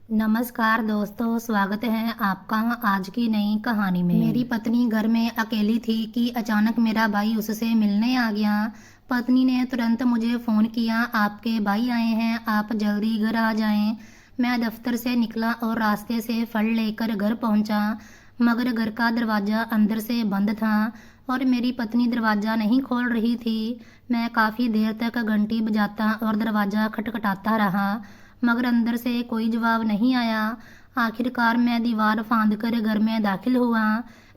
नमस्कार दोस्तों, स्वागत है आपका आज की नई कहानी में। मेरी पत्नी घर में अकेली थी कि अचानक मेरा भाई उससे मिलने आ गया। पत्नी ने तुरंत मुझे फ़ोन किया, आपके भाई आए हैं, आप जल्दी घर आ जाएं। मैं दफ्तर से निकला और रास्ते से फल लेकर घर पहुंचा, मगर घर का दरवाज़ा अंदर से बंद था और मेरी पत्नी दरवाज़ा नहीं खोल रही थी। मैं काफ़ी देर तक घंटी बजाता और दरवाज़ा खटखटाता रहा, मगर अंदर से कोई जवाब नहीं आया। आखिरकार मैं दीवार फांदकर घर में दाखिल हुआ,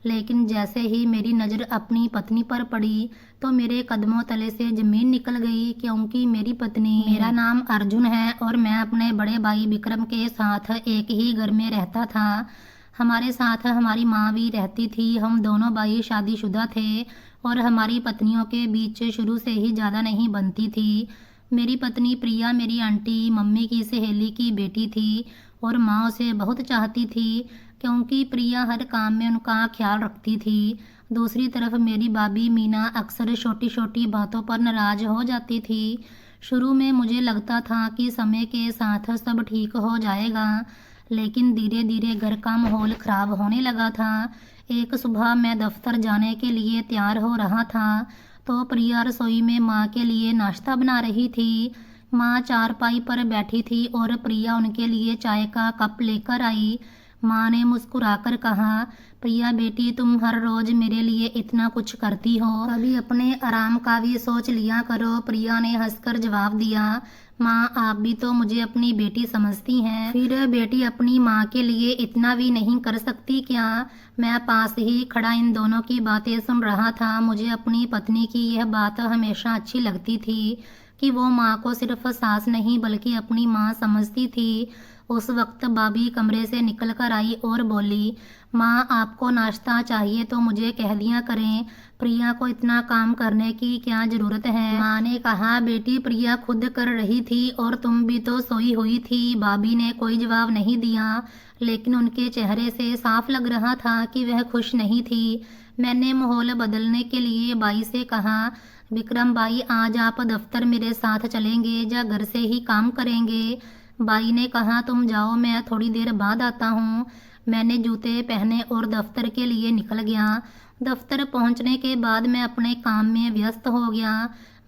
लेकिन जैसे ही मेरी नज़र अपनी पत्नी पर पड़ी तो मेरे कदमों तले से ज़मीन निकल गई, क्योंकि मेरी पत्नी, मेरा नाम अर्जुन है और मैं अपने बड़े भाई विक्रम के साथ एक ही घर में रहता था। हमारे साथ हमारी माँ भी रहती थी। हम दोनों भाई शादीशुदा थे और हमारी पत्नियों के बीच शुरू से ही ज़्यादा नहीं बनती थी। मेरी पत्नी प्रिया मेरी आंटी मम्मी की सहेली की बेटी थी और माँ उसे बहुत चाहती थी, क्योंकि प्रिया हर काम में उनका ख्याल रखती थी। दूसरी तरफ मेरी भाभी मीना अक्सर छोटी छोटी बातों पर नाराज हो जाती थी। शुरू में मुझे लगता था कि समय के साथ सब ठीक हो जाएगा, लेकिन धीरे धीरे घर का माहौल खराब होने लगा था। एक सुबह मैं दफ्तर जाने के लिए तैयार हो रहा था तो प्रिया रसोई में माँ के लिए नाश्ता बना रही थी। माँ चारपाई पर बैठी थी और प्रिया उनके लिए चाय का कप लेकर आई। माँ ने मुस्कुराकर कहा, प्रिया बेटी, तुम हर रोज मेरे लिए इतना कुछ करती हो, कभी अपने आराम का भी सोच लिया करो। प्रिया ने हंसकर जवाब दिया, माँ आप भी तो मुझे अपनी बेटी समझती हैं, फिर बेटी अपनी माँ के लिए इतना भी नहीं कर सकती क्या? मैं पास ही खड़ा इन दोनों की बातें सुन रहा था। मुझे अपनी पत्नी की यह बात हमेशा अच्छी लगती थी कि वो माँ को सिर्फ सास नहीं बल्कि अपनी माँ समझती थी। उस वक्त भाभी कमरे से निकल कर आई और बोली, माँ आपको नाश्ता चाहिए तो मुझे कह दिया करें, प्रिया को इतना काम करने की क्या ज़रूरत है? माँ ने कहा, बेटी प्रिया खुद कर रही थी और तुम भी तो सोई हुई थी। भाभी ने कोई जवाब नहीं दिया, लेकिन उनके चेहरे से साफ लग रहा था कि वह खुश नहीं थी। मैंने माहौल बदलने के लिए भाई से कहा, विक्रम भाई, आज आप दफ्तर मेरे साथ चलेंगे या घर से ही काम करेंगे? भाई ने कहा, तुम जाओ, मैं थोड़ी देर बाद आता हूँ। मैंने जूते पहने और दफ्तर के लिए निकल गया। दफ्तर पहुँचने के बाद मैं अपने काम में व्यस्त हो गया,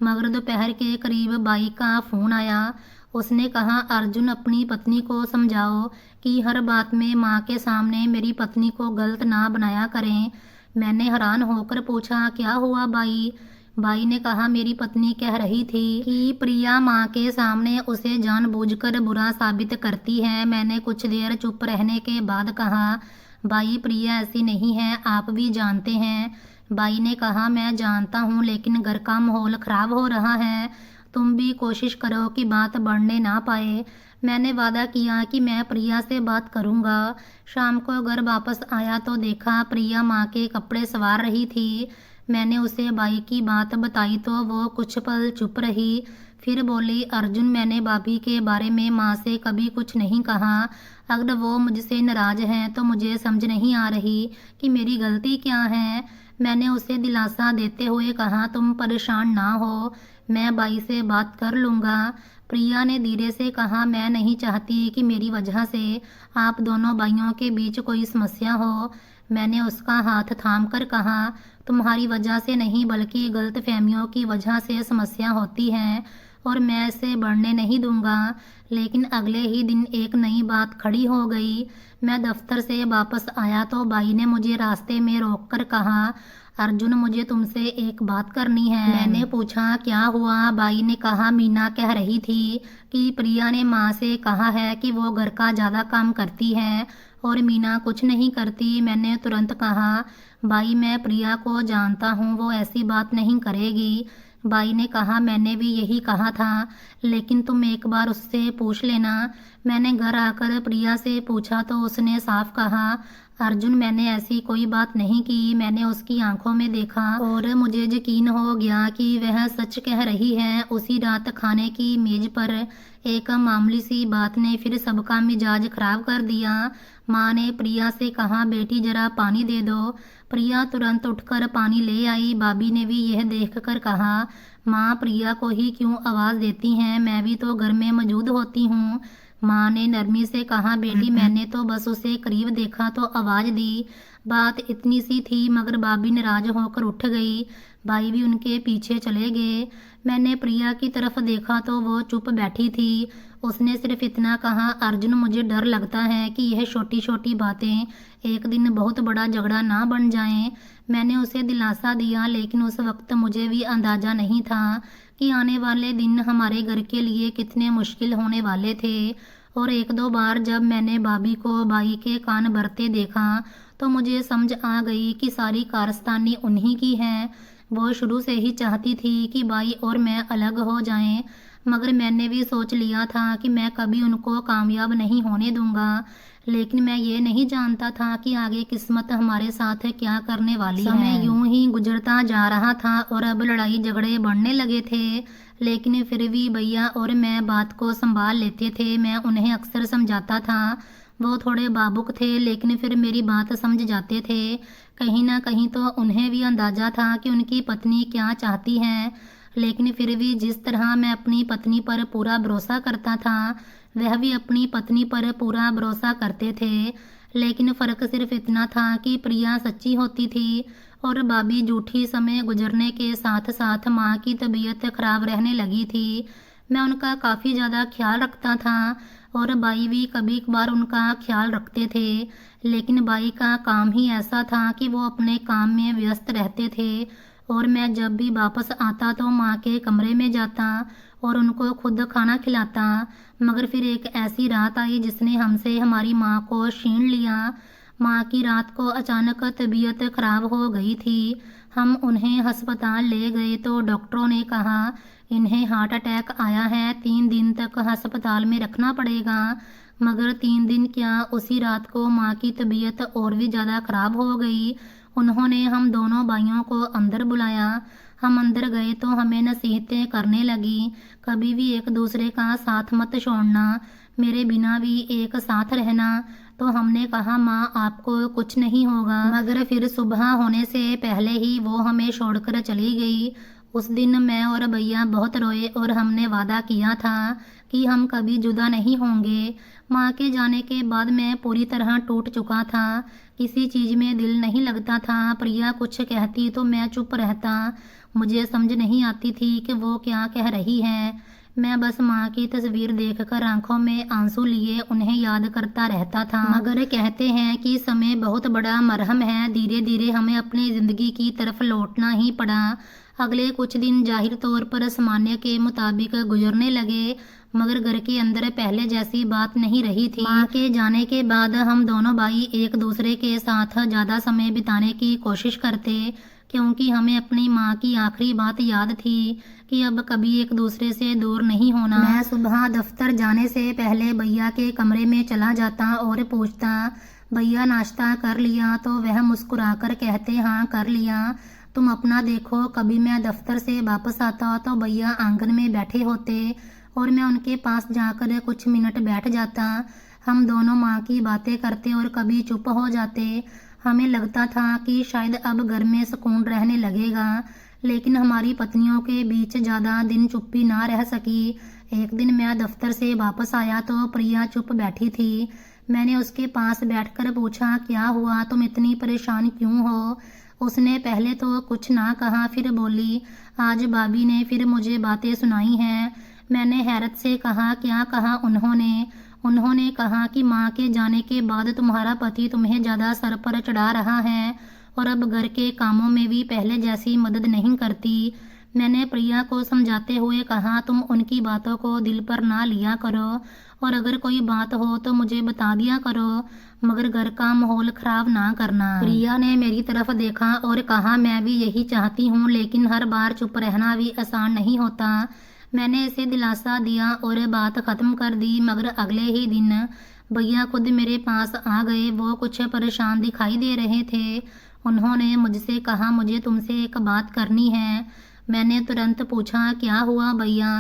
मगर दोपहर के करीब भाई का फ़ोन आया। उसने कहा, अर्जुन अपनी पत्नी को समझाओ कि हर बात में माँ के सामने मेरी पत्नी को गलत ना बनाया करें। मैंने हैरान होकर पूछा, क्या हुआ भाई? भाई ने कहा, मेरी पत्नी कह रही थी कि प्रिया माँ के सामने उसे जानबूझकर बुरा साबित करती है। मैंने कुछ देर चुप रहने के बाद कहा, भाई प्रिया ऐसी नहीं है, आप भी जानते हैं। भाई ने कहा, मैं जानता हूँ, लेकिन घर का माहौल खराब हो रहा है, तुम भी कोशिश करो कि बात बढ़ने ना पाए। मैंने वादा किया कि मैं प्रिया से बात करूँगा। शाम को घर वापस आया तो देखा प्रिया माँ के कपड़े संवार रही थी। मैंने उसे भाई की बात बताई तो वो कुछ पल चुप रही, फिर बोली, अर्जुन मैंने भाभी के बारे में माँ से कभी कुछ नहीं कहा। अगर वो मुझसे नाराज़ हैं तो मुझे समझ नहीं आ रही कि मेरी गलती क्या है। मैंने उसे दिलासा देते हुए कहा, तुम परेशान ना हो, मैं भाई से बात कर लूँगा। प्रिया ने धीरे से कहा, मैं नहीं चाहती कि मेरी वजह से आप दोनों भाइयों के बीच कोई समस्या हो। मैंने उसका हाथ थाम कर कहा, तुम्हारी वजह से नहीं बल्कि गलतफहमियों की वजह से समस्या होती है और मैं इसे बढ़ने नहीं दूंगा। लेकिन अगले ही दिन एक नई बात खड़ी हो गई। मैं दफ्तर से वापस आया तो भाई ने मुझे रास्ते में रोककर कहा, अर्जुन मुझे तुमसे एक बात करनी है। मैंने पूछा, क्या हुआ? भाई ने कहा, मीना कह रही थी कि प्रिया ने माँ से कहा है कि वो घर का ज़्यादा काम करती है और मीना कुछ नहीं करती। मैंने तुरंत कहा, भाई मैं प्रिया को जानता हूँ, वो ऐसी बात नहीं करेगी। भाई ने कहा, मैंने भी यही कहा था, लेकिन तुम एक बार उससे पूछ लेना। मैंने घर आकर प्रिया से पूछा तो उसने साफ कहा, अर्जुन मैंने ऐसी कोई बात नहीं की। मैंने उसकी आंखों में देखा और मुझे यकीन हो गया कि वह सच कह रही है। उसी रात खाने की मेज पर एक मामूली सी बात ने फिर सबका मिजाज खराब कर दिया। माँ ने प्रिया से कहा, बेटी जरा पानी दे दो। प्रिया तुरंत उठकर पानी ले आई। भाभी ने भी यह देखकर कहा, माँ प्रिया को ही क्यों आवाज़ देती हैं, मैं भी तो घर में मौजूद होती हूँ। माँ ने नरमी से कहा, बेटी मैंने तो बस उसे करीब देखा तो आवाज दी, बात इतनी सी थी। मगर भाभी नाराज होकर उठ गई, भाई भी उनके पीछे चले गए। मैंने प्रिया की तरफ देखा तो वो चुप बैठी थी। उसने सिर्फ इतना कहा, अर्जुन मुझे डर लगता है कि यह छोटी छोटी बातें एक दिन बहुत बड़ा झगड़ा ना बन जाएं। मैंने उसे दिलासा दिया, लेकिन उस वक्त मुझे भी अंदाजा नहीं था कि आने वाले दिन हमारे घर के लिए कितने मुश्किल होने वाले थे। और एक दो बार जब मैंने भाभी को भाई के कान भरते देखा तो मुझे समझ आ गई कि सारी कारस्तानी उन्हीं की है। वो शुरू से ही चाहती थी कि भाई और मैं अलग हो जाएं, मगर मैंने भी सोच लिया था कि मैं कभी उनको कामयाब नहीं होने दूंगा। लेकिन मैं ये नहीं जानता था कि आगे किस्मत हमारे साथ क्या करने वाली है। समय यूं ही गुजरता जा रहा था और अब लड़ाई झगड़े बढ़ने लगे थे, लेकिन फिर भी भैया और मैं बात को संभाल लेते थे। मैं उन्हें अक्सर समझाता था, वो थोड़े भावुक थे लेकिन फिर मेरी बात समझ जाते थे। कहीं ना कहीं तो उन्हें भी अंदाजा था कि उनकी पत्नी क्या चाहती है, लेकिन फिर भी जिस तरह मैं अपनी पत्नी पर पूरा भरोसा करता था, वह भी अपनी पत्नी पर पूरा भरोसा करते थे। लेकिन फ़र्क सिर्फ इतना था कि प्रिया सच्ची होती थी और भाभी झूठी। समय गुजरने के साथ साथ माँ की तबीयत खराब रहने लगी थी। मैं उनका काफ़ी ज़्यादा ख्याल रखता था और भाई भी कभी कभार उनका ख्याल रखते थे, लेकिन भाई का काम ही ऐसा था कि वो अपने काम में व्यस्त रहते थे। और मैं जब भी वापस आता तो माँ के कमरे में जाता और उनको खुद खाना खिलाता। मगर फिर एक ऐसी रात आई जिसने हमसे हमारी माँ को छीन लिया। माँ की रात को अचानक तबीयत खराब हो गई थी। हम उन्हें अस्पताल ले गए तो डॉक्टरों ने कहा इन्हें हार्ट अटैक आया है, 3 दिन तक अस्पताल में रखना पड़ेगा। मगर 3 दिन क्या, उसी रात को माँ की तबीयत और भी ज़्यादा खराब हो गई। उन्होंने हम दोनों भाइयों को अंदर बुलाया। हम अंदर गए तो हमें नसीहतें करने लगी, कभी भी एक दूसरे का साथ मत छोड़ना, मेरे बिना भी एक साथ रहना। तो हमने कहा माँ आपको कुछ नहीं होगा। मगर फिर सुबह होने से पहले ही वो हमें छोड़कर चली गई। उस दिन मैं और भैया बहुत रोए और हमने वादा किया था कि हम कभी जुदा नहीं होंगे। माँ के जाने के बाद मैं पूरी तरह टूट चुका था, किसी चीज़ में दिल नहीं लगता था। प्रिया कुछ कहती तो मैं चुप रहता, मुझे समझ नहीं आती थी कि वो क्या कह रही है। मैं बस माँ की तस्वीर देखकर आंखों में आंसू लिए उन्हें याद करता रहता था। मगर कहते हैं कि समय बहुत बड़ा मरहम है, धीरे धीरे हमें अपनी ज़िंदगी की तरफ लौटना ही पड़ा। अगले कुछ दिन जाहिर तौर पर सामान्य के मुताबिक गुजरने लगे, मगर घर के अंदर पहले जैसी बात नहीं रही थी। माँ के जाने के बाद हम दोनों भाई एक दूसरे के साथ ज़्यादा समय बिताने की कोशिश करते, क्योंकि हमें अपनी माँ की आखिरी बात याद थी कि अब कभी एक दूसरे से दूर नहीं होना। मैं सुबह दफ्तर जाने से पहले भैया के कमरे में चला जाता और पूछता, भैया नाश्ता कर लिया? तो वह मुस्कुराकर कहते, हाँ कर लिया, तुम अपना देखो। कभी मैं दफ्तर से वापस आता तो भैया आंगन में बैठे होते और मैं उनके पास जाकर कुछ मिनट बैठ जाता। हम दोनों माँ की बातें करते और कभी चुप हो जाते। हमें लगता था कि शायद अब घर में सुकून रहने लगेगा, लेकिन हमारी पत्नियों के बीच ज़्यादा दिन चुप्पी ना रह सकी। एक दिन मैं दफ्तर से वापस आया तो प्रिया चुप बैठी थी। मैंने उसके पास बैठकर पूछा, क्या हुआ, तुम इतनी परेशान क्यों हो? उसने पहले तो कुछ ना कहा, फिर बोली, आज भाभी ने फिर मुझे बातें सुनाई हैं। मैंने हैरत से कहा, क्या कहा उन्होंने? उन्होंने कहा कि माँ के जाने के बाद तुम्हारा पति तुम्हें ज़्यादा सर पर चढ़ा रहा है और अब घर के कामों में भी पहले जैसी मदद नहीं करती। मैंने प्रिया को समझाते हुए कहा, तुम उनकी बातों को दिल पर ना लिया करो और अगर कोई बात हो तो मुझे बता दिया करो, मगर घर का माहौल खराब ना करना। प्रिया ने मेरी तरफ देखा और कहा, मैं भी यही चाहती हूँ, लेकिन हर बार चुप रहना भी आसान नहीं होता। मैंने इसे दिलासा दिया और बात ख़त्म कर दी। मगर अगले ही दिन भैया खुद मेरे पास आ गए। वो कुछ परेशान दिखाई दे रहे थे। उन्होंने मुझसे कहा, मुझे तुमसे एक बात करनी है। मैंने तुरंत पूछा, क्या हुआ भैया?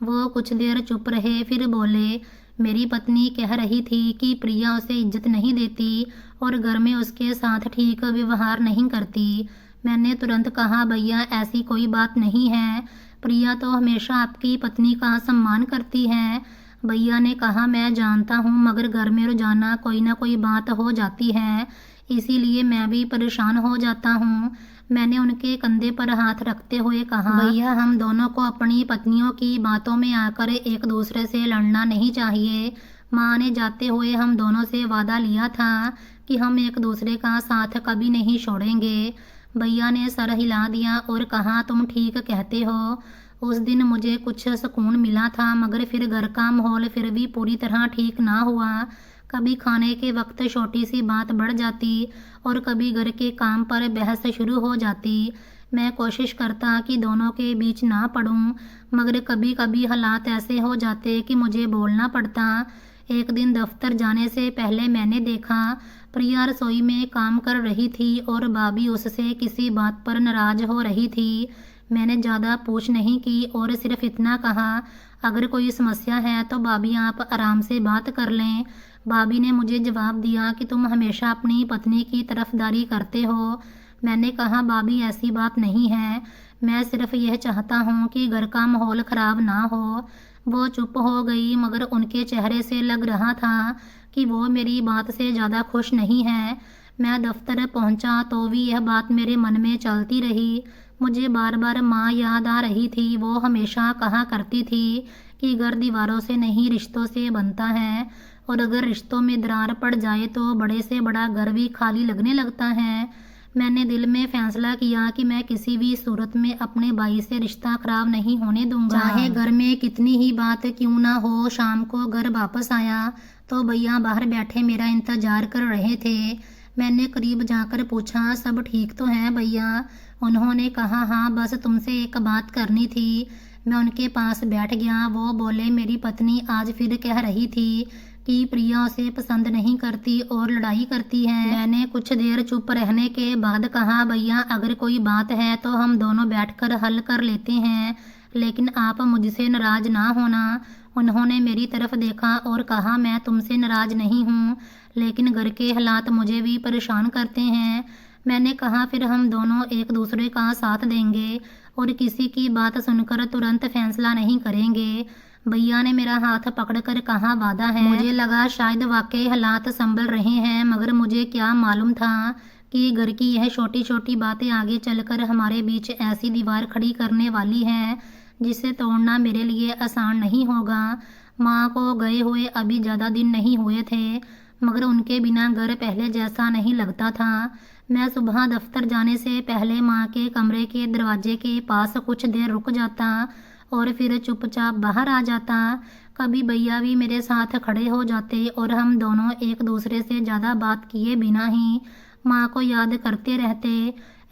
वो कुछ देर चुप रहे, फिर बोले, मेरी पत्नी कह रही थी कि प्रिया उसे इज्जत नहीं देती और घर में उसके साथ ठीक व्यवहार नहीं करती। मैंने तुरंत कहा, भैया ऐसी कोई बात नहीं है, प्रिया तो हमेशा आपकी पत्नी का सम्मान करती है। भैया ने कहा, मैं जानता हूँ मगर घर में रोजाना कोई ना कोई बात हो जाती है, इसीलिए मैं भी परेशान हो जाता हूँ। मैंने उनके कंधे पर हाथ रखते हुए कहा, भैया हम दोनों को अपनी पत्नियों की बातों में आकर एक दूसरे से लड़ना नहीं चाहिए। माँ ने जाते हुए हम दोनों से वादा लिया था कि हम एक दूसरे का साथ कभी नहीं छोड़ेंगे। भैया ने सर हिला दिया और कहा, तुम ठीक कहते हो। उस दिन मुझे कुछ सुकून मिला था मगर फिर घर का माहौल फिर भी पूरी तरह ठीक ना हुआ। कभी खाने के वक्त छोटी सी बात बढ़ जाती और कभी घर के काम पर बहस शुरू हो जाती। मैं कोशिश करता कि दोनों के बीच ना पड़ूं, मगर कभी कभी हालात ऐसे हो जाते कि मुझे बोलना पड़ता। एक दिन दफ्तर जाने से पहले मैंने देखा प्रिया रसोई में काम कर रही थी और भाभी उससे किसी बात पर नाराज हो रही थी। मैंने ज़्यादा पूछ नहीं की और सिर्फ इतना कहा, अगर कोई समस्या है तो भाभी आप आराम से बात कर लें। भाभी ने मुझे जवाब दिया कि तुम हमेशा अपनी पत्नी की तरफदारी करते हो। मैंने कहा, भाभी ऐसी बात नहीं है, मैं सिर्फ यह चाहता हूँ कि घर का माहौल ख़राब ना हो। वो चुप हो गई मगर उनके चेहरे से लग रहा था कि वो मेरी बात से ज़्यादा खुश नहीं है। मैं दफ्तर पहुँचा तो भी यह बात मेरे मन में चलती रही। मुझे बार बार माँ याद आ रही थी। वो हमेशा कहा करती थी कि घर दीवारों से नहीं रिश्तों से बनता है, और अगर रिश्तों में दरार पड़ जाए तो बड़े से बड़ा घर भी खाली लगने लगता है। मैंने दिल में फैसला किया कि मैं किसी भी सूरत में अपने भाई से रिश्ता खराब नहीं होने दूंगा, चाहे घर में कितनी ही बात क्यों ना हो। शाम को घर वापस आया तो भैया बाहर बैठे मेरा इंतजार कर रहे थे। मैंने करीब जाकर पूछा, सब ठीक तो है भैया? उन्होंने कहा, हाँ बस तुमसे एक बात करनी थी। मैं उनके पास बैठ गया। वो बोले, मेरी पत्नी आज फिर कह रही थी कि प्रिया उसे पसंद नहीं करती और लड़ाई करती है। मैंने कुछ देर चुप रहने के बाद कहा, भैया अगर कोई बात है तो हम दोनों बैठकर हल कर लेते हैं, लेकिन आप मुझसे नाराज ना होना। उन्होंने मेरी तरफ देखा और कहा, मैं तुमसे नाराज नहीं हूँ, लेकिन घर के हालात मुझे भी परेशान करते हैं। मैंने कहा, फिर हम दोनों एक दूसरे का साथ देंगे और किसी की बात सुनकर तुरंत फैसला नहीं करेंगे। भैया ने मेरा हाथ पकड़कर कहा, वादा है। मुझे लगा शायद वाकई हालात संभल रहे हैं, मगर मुझे क्या मालूम था कि घर की यह छोटी छोटी बातें आगे चलकर हमारे बीच ऐसी दीवार खड़ी करने वाली है जिसे तोड़ना मेरे लिए आसान नहीं होगा। माँ को गए हुए अभी ज़्यादा दिन नहीं हुए थे, मगर उनके बिना घर पहले जैसा नहीं लगता था। मैं सुबह दफ्तर जाने से पहले माँ के कमरे के दरवाजे के पास कुछ देर रुक जाता और फिर चुपचाप बाहर आ जाता। कभी भैया भी मेरे साथ खड़े हो जाते और हम दोनों एक दूसरे से ज़्यादा बात किए बिना ही माँ को याद करते रहते।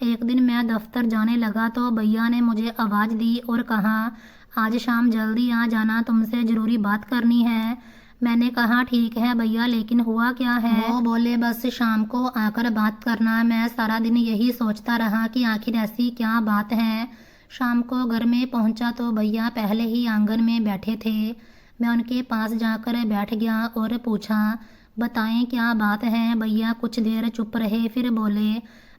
एक दिन मैं दफ्तर जाने लगा तो भैया ने मुझे आवाज़ दी और कहा, आज शाम जल्दी आ जाना, तुमसे ज़रूरी बात करनी है। मैंने कहा, ठीक है भैया, लेकिन हुआ क्या है? वो बोले, बस शाम को आकर बात करना। मैं सारा दिन यही सोचता रहा कि आखिर ऐसी क्या बात है। शाम को घर में पहुंचा तो भैया पहले ही आंगन में बैठे थे। मैं उनके पास जाकर बैठ गया और पूछा, बताएं क्या बात है? भैया कुछ देर चुप रहे, फिर बोले,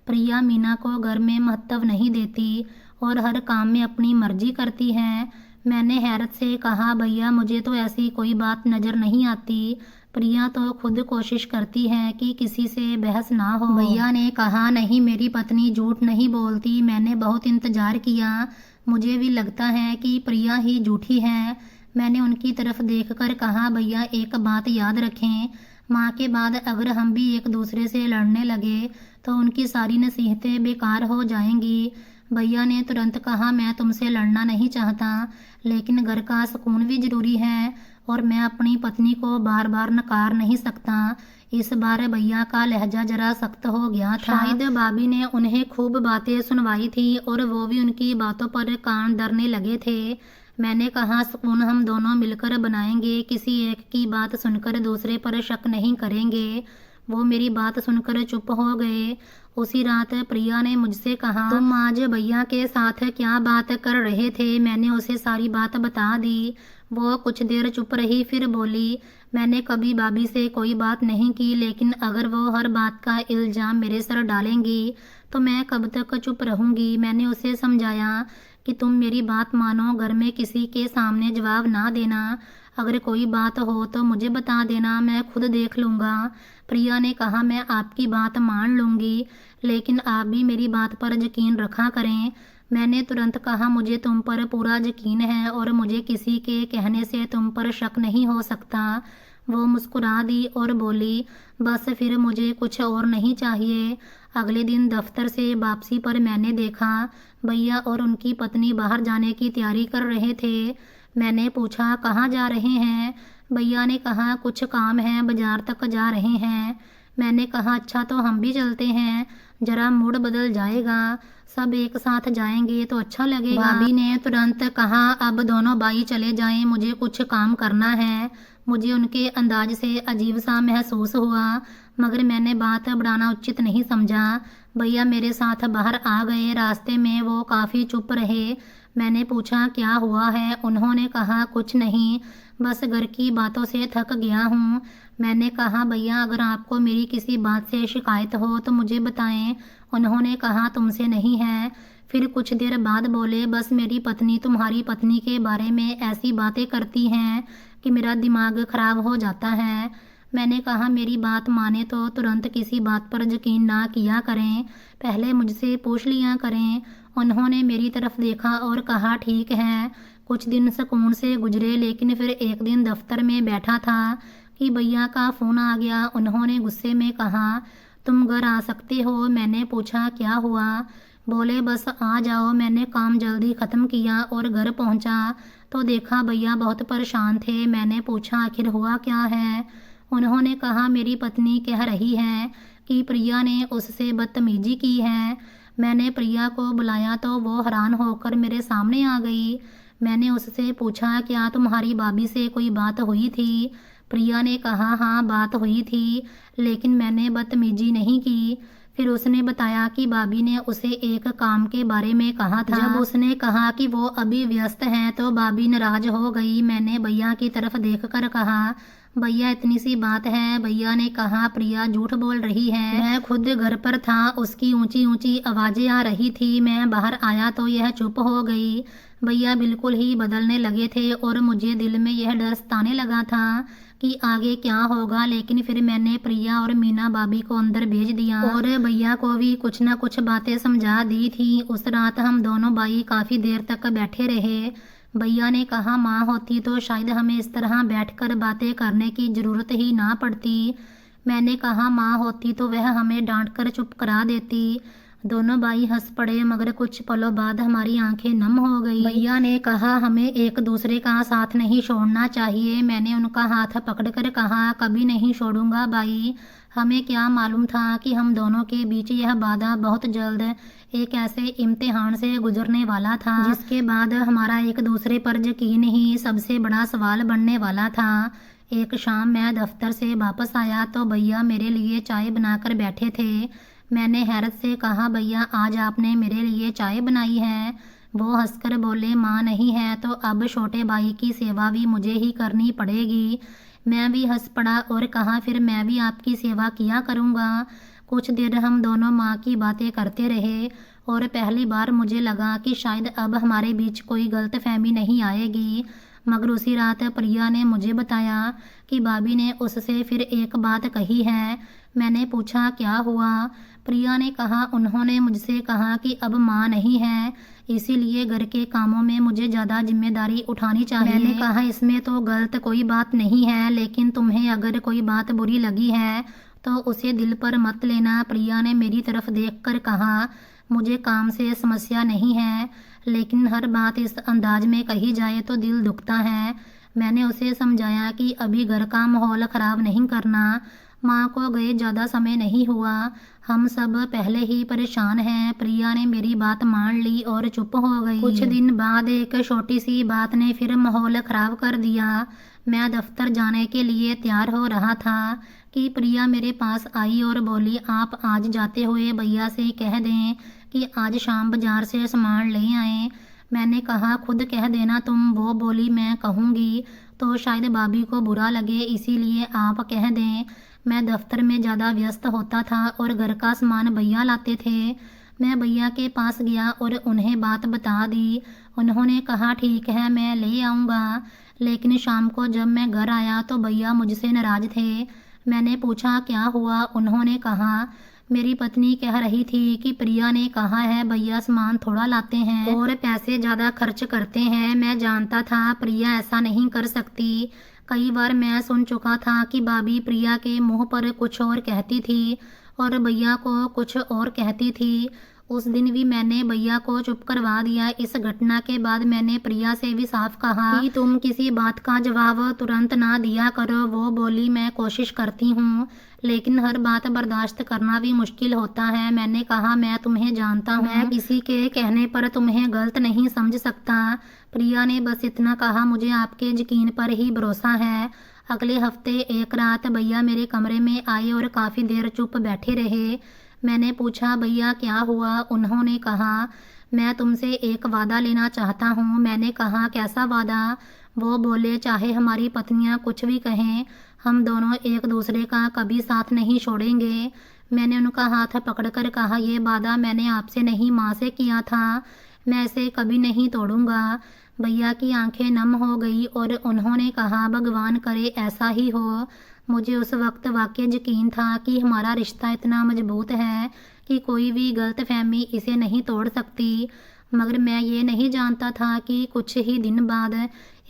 प्रिया मीना को घर में महत्व नहीं देती और हर काम में अपनी मर्जी करती है। मैंने हैरत से कहा, भैया मुझे तो ऐसी कोई बात नज़र नहीं आती। प्रिया तो खुद कोशिश करती है कि किसी से बहस ना हो। भैया ने कहा, नहीं मेरी पत्नी झूठ नहीं बोलती, मैंने बहुत इंतज़ार किया, मुझे भी लगता है कि प्रिया ही झूठी है। मैंने उनकी तरफ देखकर कहा, भैया एक बात याद रखें, माँ के बाद अगर हम भी एक दूसरे से लड़ने लगे तो उनकी सारी नसीहतें बेकार हो जाएंगी। भैया ने तुरंत कहा, मैं तुमसे लड़ना नहीं चाहता, लेकिन घर का सुकून भी ज़रूरी है और मैं अपनी पत्नी को बार बार नकार नहीं सकता। इस बार भैया का लहजा जरा सख्त हो गया था। शायद भाभी ने उन्हें खूब बातें सुनवाई थी और वो भी उनकी बातों पर कान धरने लगे थे। मैंने कहा, सुकून हम दोनों मिलकर बनाएंगे, किसी एक की बात सुनकर दूसरे पर शक नहीं करेंगे। वो मेरी बात सुनकर चुप हो गए। उसी रात प्रिया ने मुझसे कहा, तुम आज भैया के साथ क्या बात कर रहे थे? मैंने उसे सारी बात बता दी। वो कुछ देर चुप रही, फिर बोली, मैंने कभी भाभी से कोई बात नहीं की, लेकिन अगर वो हर बात का इल्ज़ाम मेरे सर डालेंगी तो मैं कब तक चुप रहूंगी। मैंने उसे समझाया कि तुम मेरी बात मानो, घर में किसी के सामने जवाब ना देना। अगर कोई बात हो तो मुझे बता देना, मैं खुद देख लूँगा। प्रिया ने कहा, मैं आपकी बात मान लूँगी, लेकिन आप भी मेरी बात पर यकीन रखा करें। मैंने तुरंत कहा, मुझे तुम पर पूरा यकीन है और मुझे किसी के कहने से तुम पर शक नहीं हो सकता। वो मुस्कुरा दी और बोली, बस फिर मुझे कुछ और नहीं चाहिए। अगले दिन दफ्तर से वापसी पर मैंने देखा भैया और उनकी पत्नी बाहर जाने की तैयारी कर रहे थे। मैंने पूछा, कहाँ जा रहे हैं? भैया ने कहा, कुछ काम है, बाजार तक जा रहे हैं। मैंने कहा, अच्छा तो हम भी चलते हैं, जरा मूड बदल जाएगा, सब एक साथ जाएंगे तो अच्छा लगेगा। भाभी ने तुरंत कहा, अब दोनों भाई चले जाएं, मुझे कुछ काम करना है। मुझे उनके अंदाज से अजीब सा महसूस हुआ, मगर मैंने बात बढ़ाना उचित नहीं समझा। भैया मेरे साथ बाहर आ गए। रास्ते में वो काफ़ी चुप रहे। मैंने पूछा, क्या हुआ है? उन्होंने कहा, कुछ नहीं, बस घर की बातों से थक गया हूँ। मैंने कहा, भैया अगर आपको मेरी किसी बात से शिकायत हो तो मुझे बताएं। उन्होंने कहा, तुमसे नहीं है। फिर कुछ देर बाद बोले, बस मेरी पत्नी तुम्हारी पत्नी के बारे में ऐसी बातें करती हैं कि मेरा दिमाग खराब हो जाता है। मैंने कहा, मेरी बात माने तो तुरंत किसी बात पर यकीन ना किया करें, पहले मुझसे पूछ लिया करें। उन्होंने मेरी तरफ देखा और कहा, ठीक है। कुछ दिन सुकून से गुजरे, लेकिन फिर एक दिन दफ्तर में बैठा था कि भैया का फ़ोन आ गया। उन्होंने गुस्से में कहा, तुम घर आ सकते हो? मैंने पूछा, क्या हुआ? बोले, बस आ जाओ। मैंने काम जल्दी ख़त्म किया और घर पहुंचा तो देखा भैया बहुत परेशान थे। मैंने पूछा, आखिर हुआ क्या है? उन्होंने कहा, मेरी पत्नी कह रही है कि प्रिया ने उससे बदतमीजी की है। मैंने प्रिया को बुलाया तो वो हैरान होकर मेरे सामने आ गई। मैंने उससे पूछा, क्या तुम्हारी भाभी से कोई बात हुई थी? प्रिया ने कहा, हाँ बात हुई थी, लेकिन मैंने बदतमीजी नहीं की। फिर उसने बताया कि भाभी ने उसे एक काम के बारे में कहा था। जब उसने कहा कि वो अभी व्यस्त हैं तो भाभी नाराज हो गई। मैंने भैया की तरफ देखकर कहा, भैया इतनी सी बात है? भैया ने कहा, प्रिया झूठ बोल रही है, मैं खुद घर पर था, उसकी ऊंची ऊंची आवाज़ें आ रही थी, मैं बाहर आया तो यह चुप हो गई। भैया बिल्कुल ही बदलने लगे थे और मुझे दिल में यह डर सताने लगा था कि आगे क्या होगा। लेकिन फिर मैंने प्रिया और मीना भाभी को अंदर भेज दिया और भैया को भी कुछ न कुछ बातें समझा दी थी। उस रात हम दोनों भाई काफ़ी देर तक बैठे रहे। भैया ने कहा, माँ होती तो शायद हमें इस तरह बैठकर बातें करने की ज़रूरत ही ना पड़ती। मैंने कहा, माँ होती तो वह हमें डांट कर चुप करा देती। दोनों भाई हंस पड़े, मगर कुछ पलों बाद हमारी आंखें नम हो गई। भैया ने कहा, हमें एक दूसरे का साथ नहीं छोड़ना चाहिए। मैंने उनका हाथ पकड़कर कहा, कभी नहीं छोड़ूंगा भाई। हमें क्या मालूम था कि हम दोनों के बीच यह वादा बहुत जल्द एक ऐसे इम्तिहान से गुजरने वाला था जिसके बाद हमारा एक दूसरे पर यकीन ही सबसे बड़ा सवाल बनने वाला था। एक शाम मैं दफ्तर से वापस आया तो भैया मेरे लिए चाय बनाकर बैठे थे। मैंने हैरत से कहा, भैया आज आपने मेरे लिए चाय बनाई है? वो हंसकर बोले, माँ नहीं है तो अब छोटे भाई की सेवा भी मुझे ही करनी पड़ेगी। मैं भी हंस पड़ा और कहा, फिर मैं भी आपकी सेवा किया करूँगा। कुछ देर हम दोनों माँ की बातें करते रहे और पहली बार मुझे लगा कि शायद अब हमारे बीच कोई गलतफहमी नहीं आएगी। मगर उसी रात प्रिया ने मुझे बताया कि भाभी ने उससे फिर एक बात कही है। मैंने पूछा, क्या हुआ? प्रिया ने कहा, उन्होंने मुझसे कहा कि अब माँ नहीं है, इसीलिए घर के कामों में मुझे ज़्यादा जिम्मेदारी उठानी चाहिए। मैंने कहा, इसमें तो गलत कोई बात नहीं है, लेकिन तुम्हें अगर कोई बात बुरी लगी है तो उसे दिल पर मत लेना। प्रिया ने मेरी तरफ देखकर कहा, मुझे काम से समस्या नहीं है, लेकिन हर बात इस अंदाज में कही जाए तो दिल दुखता है। मैंने उसे समझाया कि अभी घर का माहौल ख़राब नहीं करना। माँ को गए ज़्यादा समय नहीं हुआ, हम सब पहले ही परेशान हैं। प्रिया ने मेरी बात मान ली और चुप हो गई। कुछ दिन बाद एक छोटी सी बात ने फिर माहौल ख़राब कर दिया। मैं दफ्तर जाने के लिए तैयार हो रहा था कि प्रिया मेरे पास आई और बोली, आप आज जाते हुए भैया से कह दें कि आज शाम बाजार से सामान ले आएं। मैंने कहा, खुद कह देना तुम। वो बोली, मैं कहूँगी तो शायद भाभी को बुरा लगे, इसीलिए आप कह दें। मैं दफ्तर में ज़्यादा व्यस्त होता था और घर का सामान भैया लाते थे। मैं भैया के पास गया और उन्हें बात बता दी। उन्होंने कहा, ठीक है मैं ले आऊँगा। लेकिन शाम को जब मैं घर आया तो भैया मुझसे नाराज थे। मैंने पूछा क्या हुआ। उन्होंने कहा मेरी पत्नी कह रही थी कि प्रिया ने कहा है भैया सामान थोड़ा लाते हैं और पैसे ज़्यादा खर्च करते हैं। मैं जानता था प्रिया ऐसा नहीं कर सकती। कई बार मैं सुन चुका था कि भाभी प्रिया के मुंह पर कुछ और कहती थी और भैया को कुछ और कहती थी। उस दिन भी मैंने भैया को चुप करवा दिया। इस घटना के बाद मैंने प्रिया से भी साफ कहा कि तुम किसी बात का जवाब तुरंत ना दिया करो। वो बोली मैं कोशिश करती हूँ, लेकिन हर बात बर्दाश्त करना भी मुश्किल होता है। मैंने कहा मैं तुम्हें जानता हूँ, मैं किसी के कहने पर तुम्हें गलत नहीं समझ सकता। प्रिया ने बस इतना कहा मुझे आपके यकीन पर ही भरोसा है। अगले हफ्ते एक रात भैया मेरे कमरे में आए और काफ़ी देर चुप बैठे रहे। मैंने पूछा भैया क्या हुआ। उन्होंने कहा मैं तुमसे एक वादा लेना चाहता हूँ। मैंने कहा कैसा वादा। वो बोले चाहे हमारी पत्नियाँ कुछ भी कहें, हम दोनों एक दूसरे का कभी साथ नहीं छोड़ेंगे। मैंने उनका हाथ पकड़कर कहा ये वादा मैंने आपसे नहीं माँ से किया था, मैं इसे कभी नहीं तोड़ूंगा। भैया की आंखें नम हो गई और उन्होंने कहा भगवान करे ऐसा ही हो। मुझे उस वक्त वाकई यकीन था कि हमारा रिश्ता इतना मजबूत है कि कोई भी गलतफहमी इसे नहीं तोड़ सकती। मगर मैं ये नहीं जानता था कि कुछ ही दिन बाद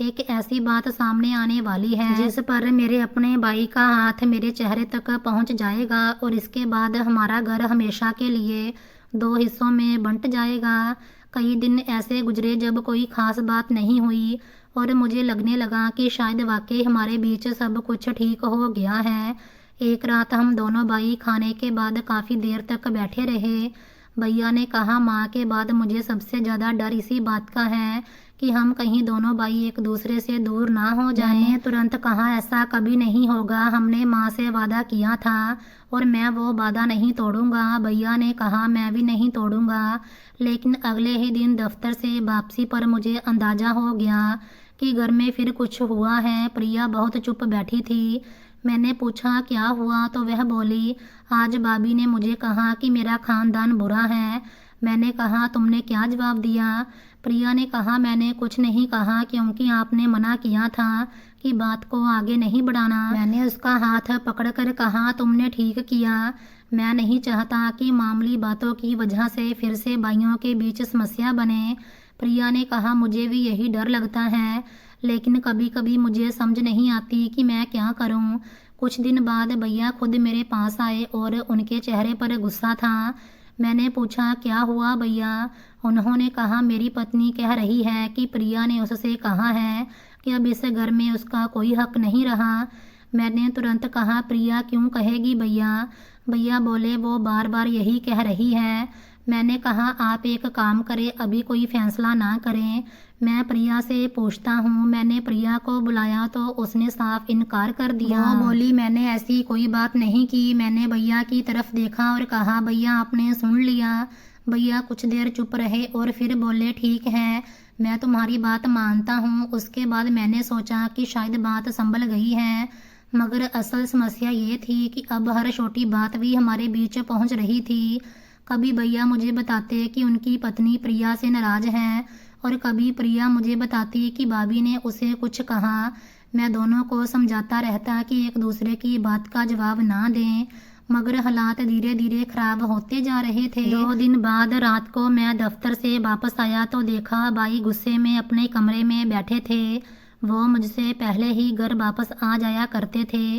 एक ऐसी बात सामने आने वाली है जिस पर मेरे अपने भाई का हाथ मेरे चेहरे तक पहुंच जाएगा और इसके बाद हमारा घर हमेशा के लिए दो हिस्सों में बंट जाएगा। कई दिन ऐसे गुजरे जब कोई खास बात नहीं हुई और मुझे लगने लगा कि शायद वाकई हमारे बीच सब कुछ ठीक हो गया है। एक रात हम दोनों भाई खाने के बाद काफ़ी देर तक बैठे रहे। भैया ने कहा माँ के बाद मुझे सबसे ज़्यादा डर इसी बात का है कि हम कहीं दोनों भाई एक दूसरे से दूर ना हो जाएं। मैंने तुरंत कहा ऐसा कभी नहीं होगा, हमने माँ से वादा किया था और मैं वो वादा नहीं तोड़ूंगा। भैया ने कहा मैं भी नहीं तोड़ूंगा। लेकिन अगले ही दिन दफ्तर से वापसी पर मुझे अंदाज़ा हो गया कि घर में फिर कुछ हुआ है। प्रिया बहुत चुप बैठी थी। मैंने पूछा क्या हुआ तो वह बोली आज भाभी ने मुझे कहा कि मेरा खानदान बुरा है। मैंने कहा तुमने क्या जवाब दिया। प्रिया ने कहा मैंने कुछ नहीं कहा क्योंकि आपने मना किया था कि बात को आगे नहीं बढ़ाना। मैंने उसका हाथ पकड़कर कहा तुमने ठीक किया। मैं नहीं चाहता कि मामूली बातों की वजह से फिर से भाइयों के बीच समस्या बने। प्रिया ने कहा मुझे भी यही डर लगता है, लेकिन कभी कभी मुझे समझ नहीं आती कि मैं क्या करूं। कुछ दिन बाद भैया खुद मेरे पास आए और उनके चेहरे पर गुस्सा था। मैंने पूछा क्या हुआ भैया। उन्होंने कहा मेरी पत्नी कह रही है कि प्रिया ने उससे कहा है कि अब इस घर में उसका कोई हक नहीं रहा। मैंने तुरंत कहा प्रिया क्यों कहेगी भैया। भैया बोले वो बार बार यही कह रही है। मैंने कहा आप एक काम करें अभी कोई फैसला ना करें, मैं प्रिया से पूछता हूँ। मैंने प्रिया को बुलाया तो उसने साफ इनकार कर दिया। वो बोली मैंने ऐसी कोई बात नहीं की। मैंने भैया की तरफ देखा और कहा भैया आपने सुन लिया। भैया कुछ देर चुप रहे और फिर बोले ठीक है मैं तुम्हारी बात मानता हूँ। उसके बाद मैंने सोचा कि शायद बात संभल गई है, मगर असल समस्या ये थी कि अब हर छोटी बात भी हमारे बीच पहुँच रही थी। कभी भैया मुझे बताते कि उनकी पत्नी प्रिया से नाराज है और कभी प्रिया मुझे बताती कि भाभी ने उसे कुछ कहा। मैं दोनों को समझाता रहता कि एक दूसरे की बात का जवाब ना दें, मगर हालात धीरे धीरे खराब होते जा रहे थे। 2 दिन बाद रात को मैं दफ्तर से वापस आया तो देखा भाई गुस्से में अपने कमरे में बैठे थे। वो मुझसे पहले ही घर वापस आ जाया करते थे।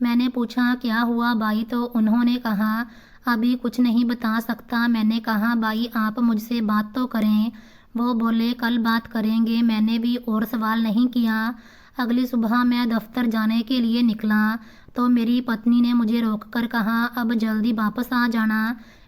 मैंने पूछा क्या हुआ भाई, तो उन्होंने कहा अभी कुछ नहीं बता सकता। मैंने कहा भाई आप मुझसे बात तो करें। वो बोले कल बात करेंगे। मैंने भी और सवाल नहीं किया। अगली सुबह मैं दफ्तर जाने के लिए निकला तो मेरी पत्नी ने मुझे रोककर कहा अब जल्दी वापस आ जाना।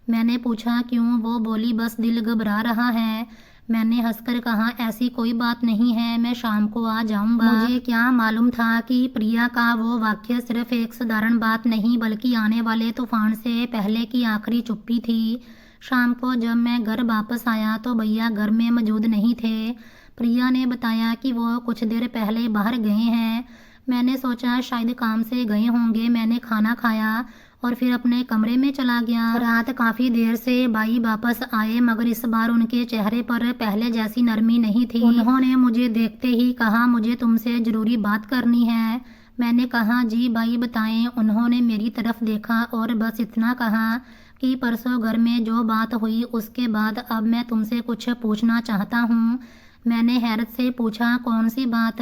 मैंने पूछा क्यों। वो बोली बस दिल घबरा रहा है। मैंने हंसकर कहा ऐसी कोई बात नहीं है, मैं शाम को आ जाऊंगा। मुझे क्या मालूम था कि प्रिया का वो वाक्य सिर्फ एक साधारण बात नहीं बल्कि आने वाले तूफान से पहले की आखिरी चुप्पी थी। शाम को जब मैं घर वापस आया तो भैया घर में मौजूद नहीं थे। प्रिया ने बताया कि वो कुछ देर पहले बाहर गए हैं। मैंने सोचा शायद काम से गए होंगे। मैंने खाना खाया और फिर अपने कमरे में चला गया। रात काफी देर से बाई वापस आए, मगर इस बार उनके चेहरे पर पहले जैसी नरमी नहीं थी। उन्होंने मुझे देखते ही कहा, मुझे तुमसे जरूरी बात करनी है। मैंने कहा, जी बाई बताएं। उन्होंने मेरी तरफ देखा और बस इतना कहा कि परसों घर में जो बात हुई उसके बाद अब मैं तुमसे कुछ पूछना चाहता हूँ। मैंने हैरत से पूछा, कौन सी बात?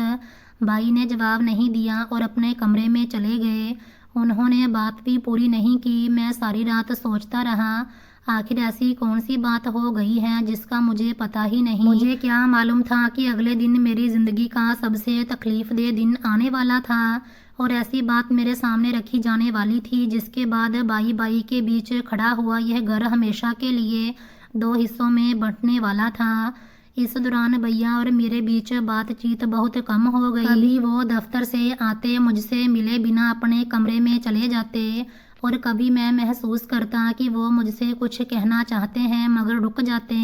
बाई ने जवाब नहीं दिया और अपने कमरे में चले गए। उन्होंने बात भी पूरी नहीं की। मैं सारी रात सोचता रहा, आखिर ऐसी कौन सी बात हो गई है जिसका मुझे पता ही नहीं। मुझे क्या मालूम था कि अगले दिन मेरी जिंदगी का सबसे तकलीफदेह दिन आने वाला था और ऐसी बात मेरे सामने रखी जाने वाली थी जिसके बाद बाई बाई के बीच खड़ा हुआ यह घर हमेशा के लिए दो हिस्सों में बंटने वाला था। इस दौरान भैया और मेरे बीच बातचीत बहुत कम हो गई। कभी वो दफ्तर से आते मुझसे मिले बिना अपने कमरे में चले जाते और कभी मैं महसूस करता कि वो मुझसे कुछ कहना चाहते हैं मगर रुक जाते।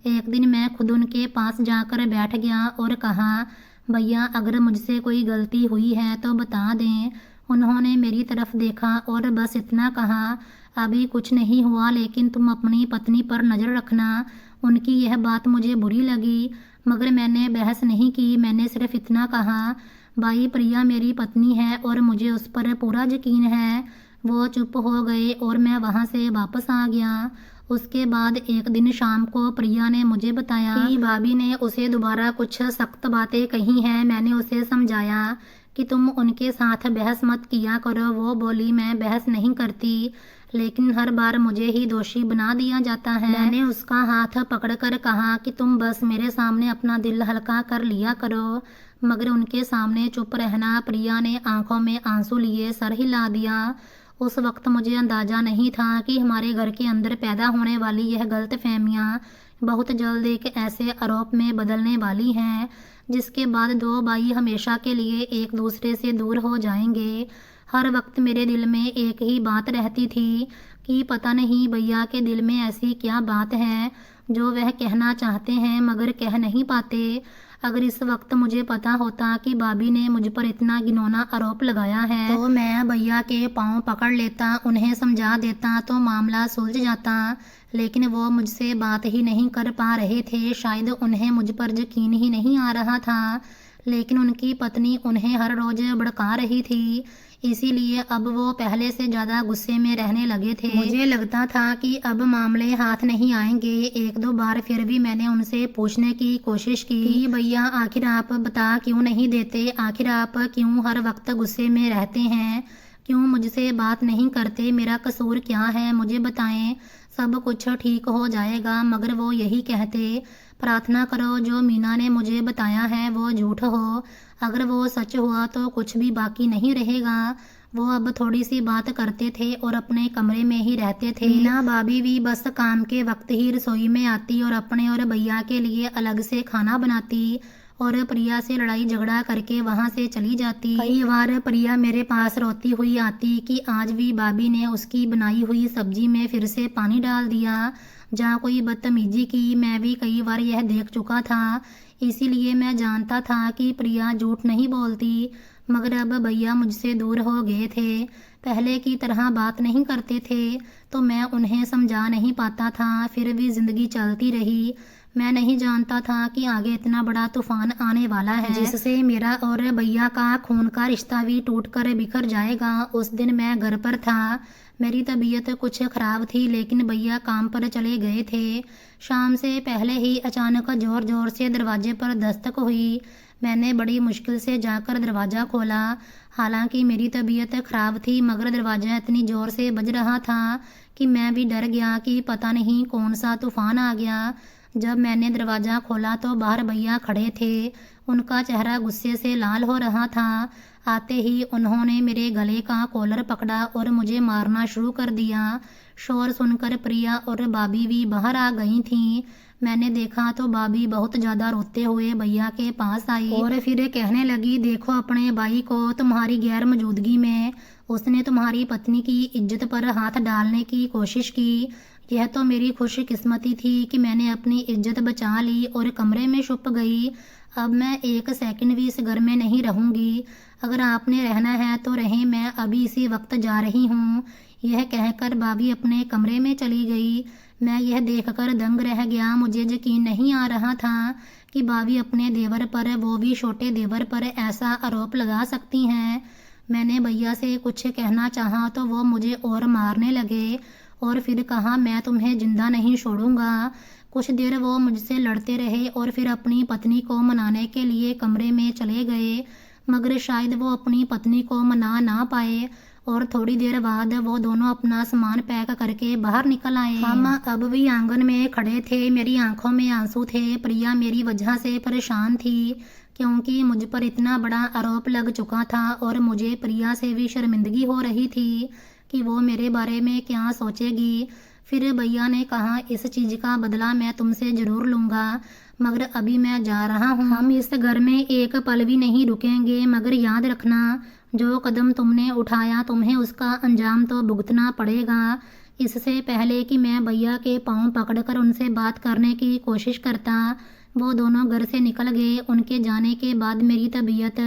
एक दिन मैं खुद उनके पास जाकर बैठ गया और कहा, भैया अगर मुझसे कोई गलती हुई है तो बता दें। उन्होंने मेरी तरफ देखा और बस इतना कहा, अभी कुछ नहीं हुआ लेकिन तुम अपनी पत्नी पर नज़र रखना। उनकी यह बात मुझे बुरी लगी मगर मैंने बहस नहीं की। मैंने सिर्फ इतना कहा, भाई प्रिया मेरी पत्नी है और मुझे उस पर पूरा यकीन है। वो चुप हो गए और मैं वहाँ से वापस आ गया। उसके बाद एक दिन शाम को प्रिया ने मुझे बताया कि भाभी ने उसे दोबारा कुछ सख्त बातें कही हैं। मैंने उसे समझाया कि तुम उनके साथ बहस मत किया करो। वो बोली, मैं बहस नहीं करती लेकिन हर बार मुझे ही दोषी बना दिया जाता है। मैंने उसका हाथ पकड़कर कहा कि तुम बस मेरे सामने अपना दिल हल्का कर लिया करो, मगर उनके सामने चुप रहना। प्रिया ने आंखों में आंसू लिए सर हिला दिया। उस वक्त मुझे अंदाज़ा नहीं था कि हमारे घर के अंदर पैदा होने वाली यह गलत फहमियाँ बहुत जल्द एक ऐसे आरोप में बदलने वाली हैं जिसके बाद दो भाई हमेशा के लिए एक दूसरे से दूर हो जाएंगे। हर वक्त मेरे दिल में एक ही बात रहती थी कि पता नहीं भैया के दिल में ऐसी क्या बात है जो वह कहना चाहते हैं मगर कह नहीं पाते। अगर इस वक्त मुझे पता होता कि भाभी ने मुझ पर इतना घिनौना आरोप लगाया है तो मैं भैया के पांव पकड़ लेता, उन्हें समझा देता तो मामला सुलझ जाता। लेकिन वो मुझसे बात ही नहीं कर पा रहे थे। शायद उन्हें मुझ पर यकीन ही नहीं आ रहा था, लेकिन उनकी पत्नी उन्हें हर रोज भड़का रही थी, इसीलिए अब वो पहले से ज़्यादा गुस्से में रहने लगे थे। मुझे लगता था कि अब मामले हाथ नहीं आएंगे। एक दो बार फिर भी मैंने उनसे पूछने की कोशिश की कि भैया आखिर आप बता क्यों नहीं देते, आखिर आप क्यों हर वक्त गुस्से में रहते हैं, क्यों मुझसे बात नहीं करते, मेरा कसूर क्या है, मुझे बताएं, सब कुछ ठीक हो जाएगा। मगर वो यही कहते, प्रार्थना करो जो मीना ने मुझे बताया है वो झूठ हो, अगर वो सच हुआ तो कुछ भी बाकी नहीं रहेगा। वो अब थोड़ी सी बात करते थे और अपने कमरे में ही रहते थे। मीना भाभी भी बस काम के वक्त ही रसोई में आती और अपने और भैया के लिए अलग से खाना बनाती और प्रिया से लड़ाई झगड़ा करके वहाँ से चली जाती। कई बार प्रिया मेरे पास रोती हुई आती कि आज भी भाभी ने उसकी बनाई हुई सब्जी में फिर से पानी डाल दिया, जहाँ कोई बदतमीजी की। मैं भी कई बार यह देख चुका था, इसीलिए मैं जानता था कि प्रिया झूठ नहीं बोलती। मगर अब भैया मुझसे दूर हो गए थे, पहले की तरह बात नहीं करते थे, तो मैं उन्हें समझा नहीं पाता था। फिर भी जिंदगी चलती रही। मैं नहीं जानता था कि आगे इतना बड़ा तूफान आने वाला है जिससे मेरा और भैया का खून का रिश्ता भी टूटकर बिखर जाएगा। उस दिन मैं घर पर था। मेरी तबीयत कुछ खराब थी लेकिन भैया काम पर चले गए थे। शाम से पहले ही अचानक जोर जोर से दरवाजे पर दस्तक हुई। मैंने बड़ी मुश्किल से जाकर दरवाज़ा खोला। हालांकि मेरी तबीयत खराब थी मगर दरवाज़ा इतनी ज़ोर से बज रहा था कि मैं भी डर गया कि पता नहीं कौन सा तूफान आ गया। जब मैंने दरवाज़ा खोला तो बाहर भैया खड़े थे। उनका चेहरा गुस्से से लाल हो रहा था। आते ही उन्होंने मेरे गले का कॉलर पकड़ा और मुझे मारना शुरू कर दिया। शोर सुनकर प्रिया और भाभी भी बाहर आ गई थीं। मैंने देखा तो भाभी बहुत ज़्यादा रोते हुए भैया के पास आई और फिर कहने लगी, देखो अपने भाई को, तुम्हारी गैर मौजूदगी में उसने तुम्हारी पत्नी की इज्जत पर हाथ डालने की कोशिश की। यह तो मेरी खुशकिस्मती थी कि मैंने अपनी इज्जत बचा ली और कमरे में छुप गई। अब मैं एक सेकंड भी इस घर में नहीं रहूंगी। अगर आपने रहना है तो रहें, मैं अभी इसी वक्त जा रही हूँ। यह कहकर भाभी अपने कमरे में चली गई। मैं यह देखकर दंग रह गया। मुझे यकीन नहीं आ रहा था कि भाभी अपने देवर पर, वो भी छोटे देवर पर, ऐसा आरोप लगा सकती हैं। मैंने भैया से कुछ कहना चाहा तो वो मुझे और मारने लगे और फिर कहा, मैं तुम्हें जिंदा नहीं छोड़ूंगा। कुछ देर वो मुझसे लड़ते रहे और फिर अपनी पत्नी को मनाने के लिए कमरे में चले गए, मगर शायद वो अपनी पत्नी को मना ना पाए और थोड़ी देर बाद वो दोनों अपना सामान पैक करके बाहर निकल आए। हम अब भी आंगन में खड़े थे। मेरी आंखों में आंसू थे। प्रिया मेरी वजह से परेशान थी क्योंकि मुझ पर इतना बड़ा आरोप लग चुका था और मुझे प्रिया से भी शर्मिंदगी हो रही थी कि वो मेरे बारे में क्या सोचेगी। फिर भैया ने कहा, इस चीज़ का बदला मैं तुमसे ज़रूर लूँगा, मगर अभी मैं जा रहा हूँ। हम इस घर में एक पल भी नहीं रुकेंगे, मगर याद रखना, जो कदम तुमने उठाया तुम्हें उसका अंजाम तो भुगतना पड़ेगा। इससे पहले कि मैं भैया के पाँव पकड़कर उनसे बात करने की कोशिश करता, वो दोनों घर से निकल गए। उनके जाने के बाद मेरी तबीयत,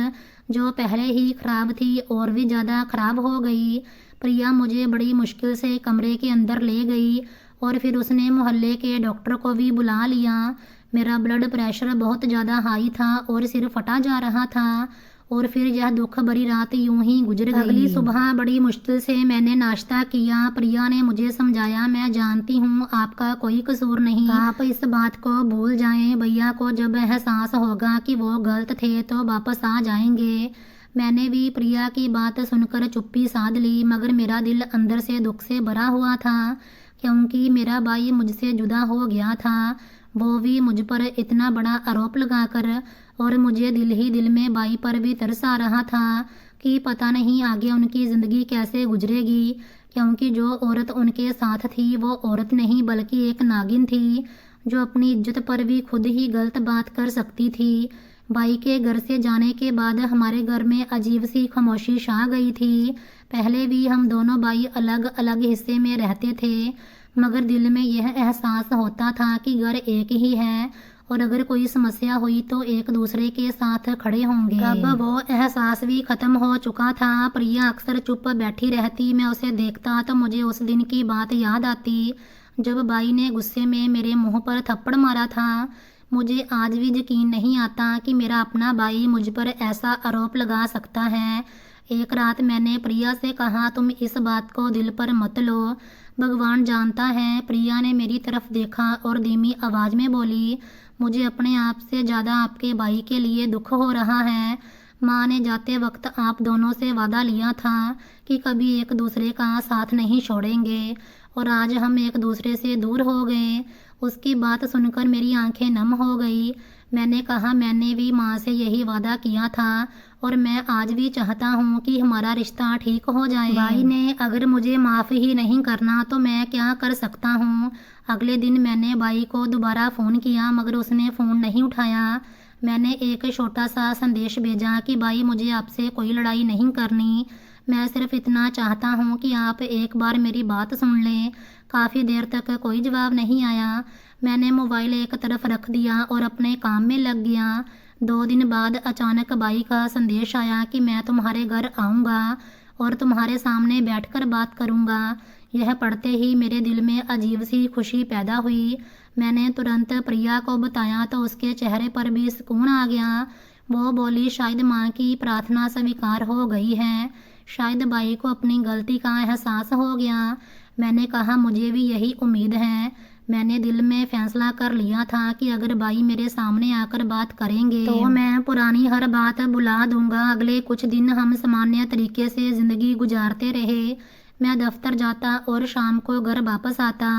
जो पहले ही ख़राब थी, और भी ज़्यादा ख़राब हो गई। प्रिया मुझे बड़ी मुश्किल से कमरे के अंदर ले गई और फिर उसने मोहल्ले के डॉक्टर को भी बुला लिया। मेरा ब्लड प्रेशर बहुत ज़्यादा हाई था और सिर फटा जा रहा था और फिर यह दुख भरी रात यूं ही गुजर गई। अगली सुबह बड़ी मुश्किल से मैंने नाश्ता किया। प्रिया ने मुझे समझाया, मैं जानती हूँ आपका कोई कसूर नहीं, आप इस बात को भूल जाएं। भैया को जब एहसास होगा कि वो गलत थे तो वापस आ जाएंगे। मैंने भी प्रिया की बात सुनकर चुप्पी साध ली, मगर मेरा दिल अंदर से दुख से भरा हुआ था क्योंकि मेरा भाई मुझसे जुदा हो गया था, वो भी मुझ पर इतना बड़ा आरोप लगाकर। और मुझे दिल ही दिल में भाई पर भी तरस आ रहा था कि पता नहीं आगे उनकी ज़िंदगी कैसे गुजरेगी, क्योंकि जो औरत उनके साथ थी वो औरत नहीं बल्कि एक नागिन थी जो अपनी इज्जत पर भी खुद ही गलत बात कर सकती थी। भाई के घर से जाने के बाद हमारे घर में अजीब सी खामोशी छा गई थी। पहले भी हम दोनों भाई अलग अलग हिस्से में रहते थे, मगर दिल में यह एहसास होता था कि घर एक ही है और अगर कोई समस्या हुई तो एक दूसरे के साथ खड़े होंगे। अब वो एहसास भी खत्म हो चुका था। प्रिया अक्सर चुप बैठी रहती, मैं उसे देखता तो मुझे उस दिन की बात याद आती जब भाई ने गुस्से में मेरे मुंह पर थप्पड़ मारा था। मुझे आज भी यकीन नहीं आता कि मेरा अपना भाई मुझ पर ऐसा आरोप लगा सकता है। एक रात मैंने प्रिया से कहा, तुम इस बात को दिल पर मत लो, भगवान जानता है। प्रिया ने मेरी तरफ देखा और धीमी आवाज़ में बोली, मुझे अपने आप से ज़्यादा आपके भाई के लिए दुख हो रहा है। माँ ने जाते वक्त आप दोनों से वादा लिया था कि कभी एक दूसरे का साथ नहीं छोड़ेंगे और आज हम एक दूसरे से दूर हो गए। उसकी बात सुनकर मेरी आंखें नम हो गई। मैंने कहा, मैंने भी माँ से यही वादा किया था और मैं आज भी चाहता हूँ कि हमारा रिश्ता ठीक हो जाए। भाई ने अगर मुझे माफ़ ही नहीं करना तो मैं क्या कर सकता हूँ। अगले दिन मैंने भाई को दोबारा फ़ोन किया मगर उसने फ़ोन नहीं उठाया। मैंने एक छोटा सा संदेश भेजा कि भाई मुझे आपसे कोई लड़ाई नहीं करनी, मैं सिर्फ इतना चाहता हूँ कि आप एक बार मेरी बात सुन लें। काफ़ी देर तक कोई जवाब नहीं आया। मैंने मोबाइल एक तरफ रख दिया और अपने काम में लग गया। 2 दिन बाद अचानक भाई का संदेश आया कि मैं तुम्हारे घर आऊँगा और तुम्हारे सामने बैठकर बात करूँगा। यह पढ़ते ही मेरे दिल में अजीब सी खुशी पैदा हुई। मैंने तुरंत प्रिया को बताया तो उसके चेहरे पर भी सुकून आ गया। वो बोली, शायद माँ की प्रार्थना स्वीकार हो गई है, शायद भाई को अपनी गलती का एहसास हो गया। मैंने कहा, मुझे भी यही उम्मीद है। मैंने दिल में फैसला कर लिया था कि अगर भाई मेरे सामने आकर बात करेंगे तो मैं पुरानी हर बात भुला दूंगा। अगले कुछ दिन हम सामान्य तरीके से ज़िंदगी गुजारते रहे। मैं दफ्तर जाता और शाम को घर वापस आता।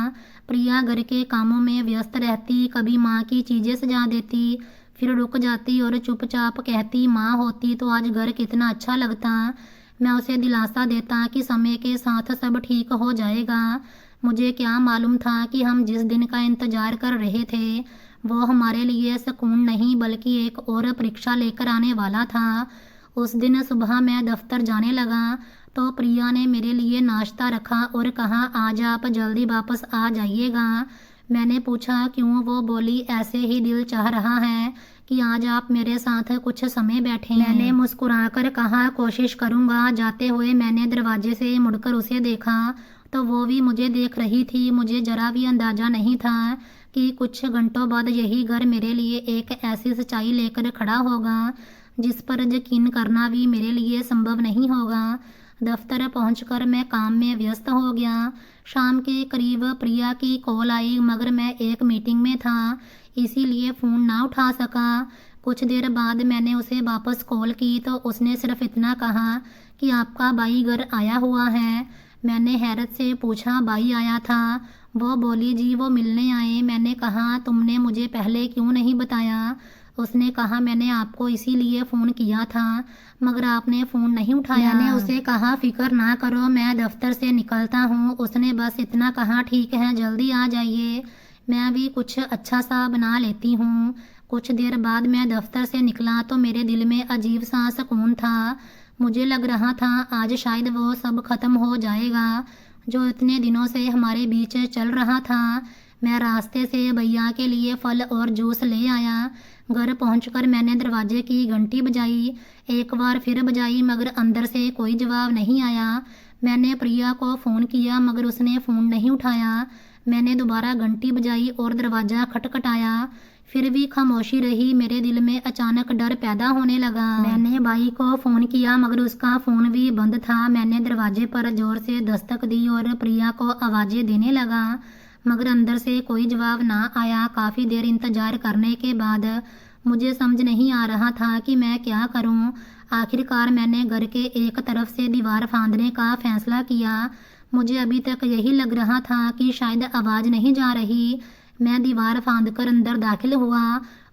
प्रिया घर के कामों में व्यस्त रहती, कभी माँ की चीज़ें सजा देती, फिर रुक जाती और चुपचाप कहती, माँ होती तो आज घर कितना अच्छा लगता। मैं उसे दिलासा देता कि समय के साथ सब ठीक हो जाएगा। मुझे क्या मालूम था कि हम जिस दिन का इंतज़ार कर रहे थे वो हमारे लिए सुकून नहीं बल्कि एक और परीक्षा लेकर आने वाला था। उस दिन सुबह मैं दफ्तर जाने लगा तो प्रिया ने मेरे लिए नाश्ता रखा और कहा, आज आप जल्दी वापस आ जाइएगा। मैंने पूछा, क्यों? वो बोली, ऐसे ही दिल चाह रहा है कि आज आप मेरे साथ कुछ समय बैठे। मैंने मुस्कुराकर कहा कोशिश करूँगा। जाते हुए मैंने दरवाजे से मुड़कर उसे देखा तो वो भी मुझे देख रही थी। मुझे जरा भी अंदाजा नहीं था कि कुछ घंटों बाद यही घर मेरे लिए एक ऐसी सच्चाई लेकर खड़ा होगा जिस पर यकीन करना भी मेरे लिए संभव नहीं होगा। दफ्तर पहुंचकर मैं काम में व्यस्त हो गया। शाम के करीब प्रिया की कॉल आई मगर मैं एक मीटिंग में था इसीलिए फ़ोन ना उठा सका। कुछ देर बाद मैंने उसे वापस कॉल की तो उसने सिर्फ इतना कहा कि आपका भाई घर आया हुआ है। मैंने हैरत से पूछा भाई आया था? वो बोली जी वो मिलने आए। मैंने कहा तुमने मुझे पहले क्यों नहीं बताया? उसने कहा मैंने आपको इसीलिए फ़ोन किया था मगर आपने फ़ोन नहीं उठाया। मैंने उसे कहा फ़िक्र ना करो मैं दफ्तर से निकलता हूँ। उसने बस इतना कहा ठीक है जल्दी आ जाइए, मैं भी कुछ अच्छा सा बना लेती हूँ। कुछ देर बाद मैं दफ्तर से निकला तो मेरे दिल में अजीब सा सुकून था। मुझे लग रहा था आज शायद वो सब खत्म हो जाएगा जो इतने दिनों से हमारे बीच चल रहा था। मैं रास्ते से भैया के लिए फल और जूस ले आया। घर पहुंचकर मैंने दरवाजे की घंटी बजाई, एक बार फिर बजाई मगर अंदर से कोई जवाब नहीं आया। मैंने प्रिया को फ़ोन किया मगर उसने फ़ोन नहीं उठाया। मैंने दोबारा घंटी बजाई और दरवाज़ा खटखटाया, फिर भी खामोशी रही। मेरे दिल में अचानक डर पैदा होने लगा। मैंने भाई को फ़ोन किया मगर उसका फ़ोन भी बंद था। मैंने दरवाजे पर ज़ोर से दस्तक दी और प्रिया को आवाज़ें देने लगा मगर अंदर से कोई जवाब ना आया। काफ़ी देर इंतज़ार करने के बाद मुझे समझ नहीं आ रहा था कि मैं क्या करूं। आखिरकार मैंने घर के एक तरफ से दीवार फांदने का फैसला किया। मुझे अभी तक यही लग रहा था कि शायद आवाज़ नहीं जा रही। मैं दीवार फांदकर अंदर दाखिल हुआ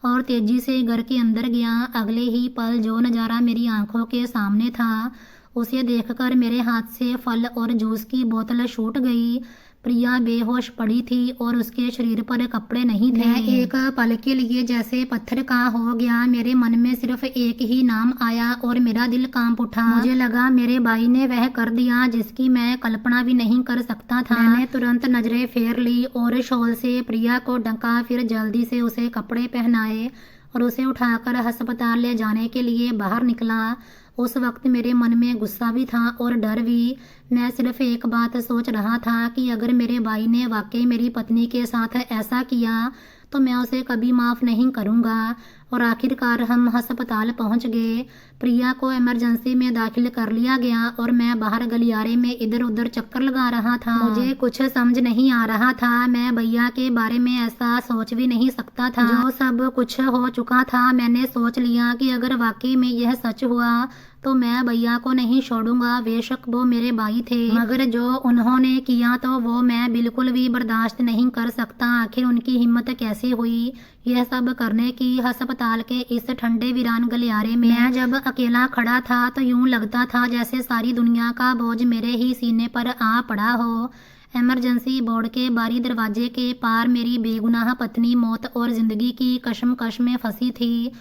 और तेज़ी से घर के अंदर गया। अगले ही पल जो नज़ारा मेरी आंखों के सामने था उसे देखकर मेरे हाथ से फल और जूस की बोतल छूट गई। प्रिया बेहोश पड़ी थी और उसके शरीर पर कपड़े नहीं थे। मैं एक पल के लिए जैसे पत्थर का हो गया। मेरे मन में सिर्फ एक ही नाम आया और मेरा दिल कांप उठा। मुझे लगा मेरे भाई ने वह कर दिया जिसकी मैं कल्पना भी नहीं कर सकता था। मैंने तुरंत नजरें फेर ली और शॉल से प्रिया को ढका, फिर जल्दी से उसे कपड़े पहनाए और उसे उठाकर अस्पताल ले जाने के लिए बाहर निकला। उस वक्त मेरे मन में गुस्सा भी था और डर भी। मैं सिर्फ एक बात सोच रहा था कि अगर मेरे भाई ने वाकई मेरी पत्नी के साथ ऐसा किया तो मैं उसे कभी माफ़ नहीं करूँगा। और आखिरकार हम अस्पताल पहुँच गए। प्रिया को इमरजेंसी में दाखिल कर लिया गया और मैं बाहर गलियारे में इधर उधर चक्कर लगा रहा था। मुझे कुछ समझ नहीं आ रहा था। मैं भैया के बारे में ऐसा सोच भी नहीं सकता था। जो सब कुछ हो चुका था मैंने सोच लिया कि अगर वाकई में यह सच हुआ तो मैं भैया को नहीं छोड़ूंगा। बेशक वो मेरे भाई थे मगर जो उन्होंने किया तो वो मैं बिल्कुल भी बर्दाश्त नहीं कर सकता। आखिर उनकी हिम्मत कैसे हुई यह सब करने की। अस्पताल के इस ठंडे वीरान गलियारे में मैं जब अकेला खड़ा था तो यूं लगता था जैसे सारी दुनिया का बोझ मेरे ही सीने पर आ पड़ा हो। इमरजेंसी बोर्ड के बारी दरवाजे के पार मेरी बेगुनाह पत्नी मौत और जिंदगी की कशमकश में फंसी थी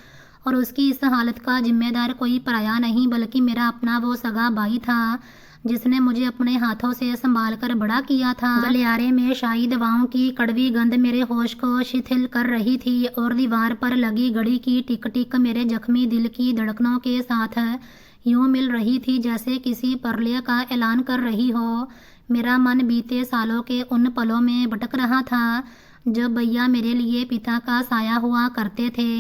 और उसकी इस हालत का जिम्मेदार कोई पराया नहीं बल्कि मेरा अपना वो सगा भाई था जिसने मुझे अपने हाथों से संभाल कर बड़ा किया था। गलियारे में शाही दवाओं की कड़वी गंध मेरे होश को शिथिल कर रही थी और दीवार पर लगी घड़ी की टिक टिक मेरे जख्मी दिल की धड़कनों के साथ यूं मिल रही थी जैसे किसी प्रलय का ऐलान कर रही हो। मेरा मन बीते सालों के उन पलों में भटक रहा था जब भैया मेरे लिए पिता का साया हुआ करते थे,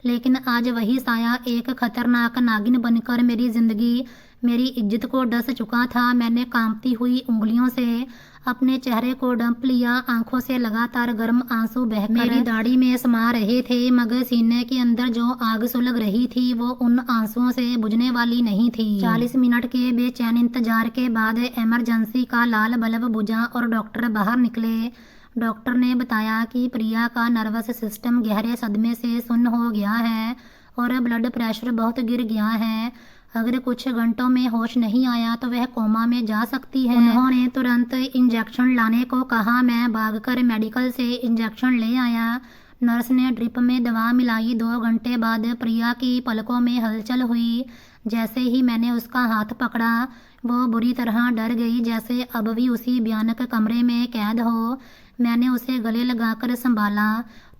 लेकिन आज वही साया एक खतरनाक नागिन बनकर मेरी जिंदगी मेरी इज्जत को डस चुका था। मैंने कांपती हुई उंगलियों से अपने चेहरे को ढंप लिया। आंखों से लगातार गर्म आंसू बहकर मेरी दाढ़ी में समा रहे थे मगर सीने के अंदर जो आग सुलग रही थी वो उन आंसुओं से बुझने वाली नहीं थी। 40 मिनट के बेचैन इंतजार के बाद इमरजेंसी का लाल बल्ब बुझा और डॉक्टर बाहर निकले। डॉक्टर ने बताया कि प्रिया का नर्वस सिस्टम गहरे सदमे से सुन्न हो गया है और ब्लड प्रेशर बहुत गिर गया है। अगर कुछ घंटों में होश नहीं आया तो वह कोमा में जा सकती है। उन्होंने तुरंत इंजेक्शन लाने को कहा। मैं भागकर मेडिकल से इंजेक्शन ले आया। नर्स ने ड्रिप में दवा मिलाई। 2 घंटे बाद प्रिया की पलकों में हलचल हुई। जैसे ही मैंने उसका हाथ पकड़ा वो बुरी तरह डर गई, जैसे अब भी उसी भयानक कमरे में कैद हो। मैंने उसे गले लगाकर संभाला।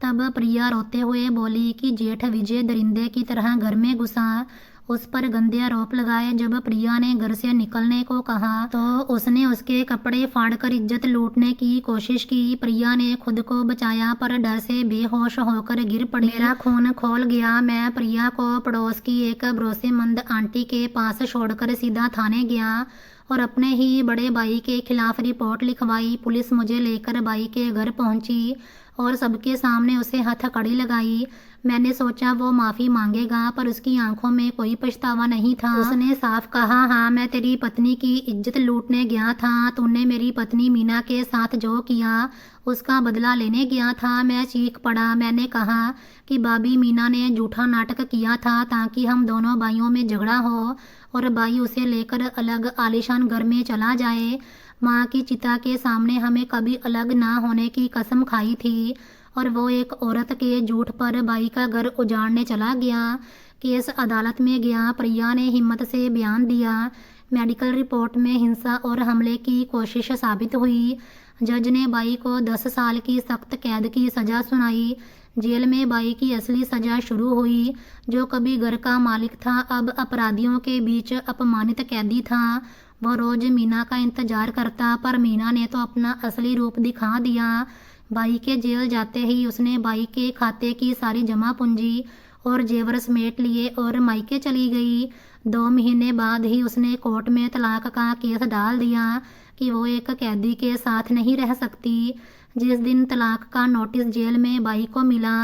तब प्रिया रोते हुए बोली कि जेठ विजय दरिंदे की तरह घर में घुसा, उस पर गंदे आरोप लगाए। जब प्रिया ने घर से निकलने को कहा तो उसने उसके कपड़े फाड़कर इज्जत लूटने की कोशिश की। प्रिया ने खुद को बचाया पर डर से बेहोश होकर गिर पड़ी। मेरा खून खौल गया। मैं प्रिया को पड़ोस की एक भरोसेमंद आंटी के पास छोड़कर सीधा थाने गया और अपने ही बड़े भाई के खिलाफ रिपोर्ट लिखवाई। पुलिस मुझे लेकर भाई के घर पहुंची और सबके सामने उसे हथकड़ी लगाई। मैंने सोचा वो माफ़ी मांगेगा, पर उसकी आंखों में कोई पछतावा नहीं था। उसने साफ कहा, हाँ मैं तेरी पत्नी की इज्जत लूटने गया था। तूने मेरी पत्नी मीना के साथ जो किया उसका बदला लेने गया था। मैं चीख पड़ा। मैंने कहा कि भाभी मीना ने झूठा नाटक किया था ताकि हम दोनों भाइयों में झगड़ा हो और भाई उसे लेकर अलग आलीशान घर में चला जाए। माँ की चिता के सामने हमें कभी अलग ना होने की कसम खाई थी और वो एक औरत के झूठ पर भाई का घर उजाड़ने चला गया। केस अदालत में गया। प्रिया ने हिम्मत से बयान दिया। मेडिकल रिपोर्ट में हिंसा और हमले की कोशिश साबित हुई। जज ने भाई को 10 साल की सख्त कैद की सज़ा सुनाई। जेल में भाई की असली सज़ा शुरू हुई। जो कभी घर का मालिक था अब अपराधियों के बीच अपमानित कैदी था। वो रोज मीना का इंतजार करता, पर मीना ने तो अपना असली रूप दिखा दिया। भाई के जेल जाते ही उसने भाई के खाते की सारी जमा पूंजी और जेवर समेट लिए और मायके चली गई। 2 महीने बाद ही उसने कोर्ट में तलाक का केस डाल दिया कि वो एक कैदी के साथ नहीं रह सकती। जिस दिन तलाक का नोटिस जेल में भाई को मिला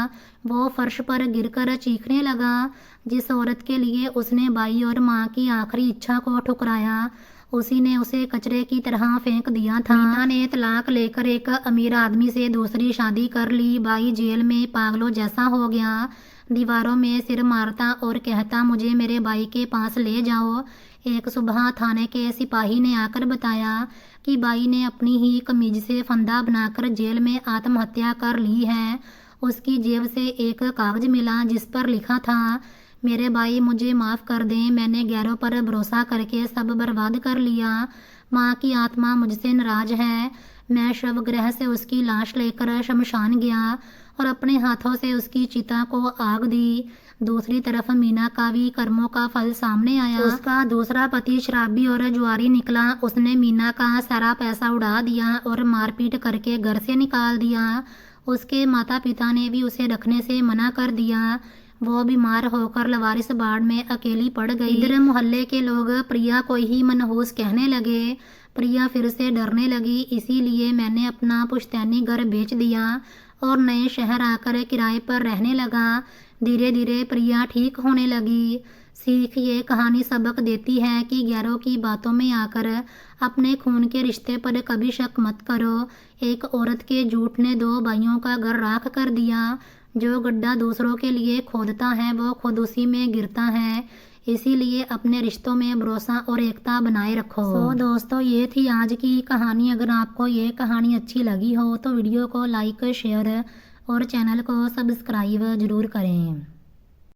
वो फर्श पर गिरकर चीखने लगा। जिस औरत के लिए उसने भाई और माँ की आखिरी इच्छा को ठुकराया उसी ने उसे कचरे की तरह फेंक दिया था। मीना ने तलाक लेकर एक अमीर आदमी से दूसरी शादी कर ली। भाई जेल में पागलों जैसा हो गया। दीवारों में सिर मारता और कहता, मुझे मेरे भाई के पास ले जाओ। एक सुबह थाने के सिपाही ने आकर बताया कि भाई ने अपनी ही कमीज से फंदा बनाकर जेल में आत्महत्या कर ली है। उसकी जेब से एक कागज मिला जिस पर लिखा था, मेरे भाई मुझे माफ़ कर दें, मैंने गैरों पर भरोसा करके सब बर्बाद कर लिया। माँ की आत्मा मुझसे नाराज है। मैं शवगृह से उसकी लाश लेकर शमशान गया और अपने हाथों से उसकी चिता को आग दी। दूसरी तरफ मीना का भी कर्मों का फल सामने आया। उसका दूसरा पति शराबी और जुआरी निकला। उसने मीना का सारा पैसा उड़ा दिया और मारपीट करके घर से निकाल दिया। उसके माता पिता ने भी उसे रखने से मना कर दिया। वो बीमार होकर लवारिस बाड़ में अकेली पड़ गई। इधर मोहल्ले के लोग प्रिया को ही मनहूस कहने लगे। प्रिया फिर से डरने लगी। इसीलिए मैंने अपना पुश्तैनी घर बेच दिया और नए शहर आकर किराए पर रहने लगा। धीरे धीरे प्रिया ठीक होने लगी। सीख ये कहानी सबक देती है कि गैरों की बातों में आकर अपने खून के रिश्ते पर कभी शक मत करो। एक औरत के झूठ ने 2 भाइयों का घर राख कर दिया। जो गड्ढा दूसरों के लिए खोदता है वो खुद उसी में गिरता है। इसीलिए अपने रिश्तों में भरोसा और एकता बनाए रखो। दोस्तों, ये थी आज की कहानी। अगर आपको ये कहानी अच्छी लगी हो तो वीडियो को लाइक, शेयर और चैनल को सब्सक्राइब ज़रूर करें।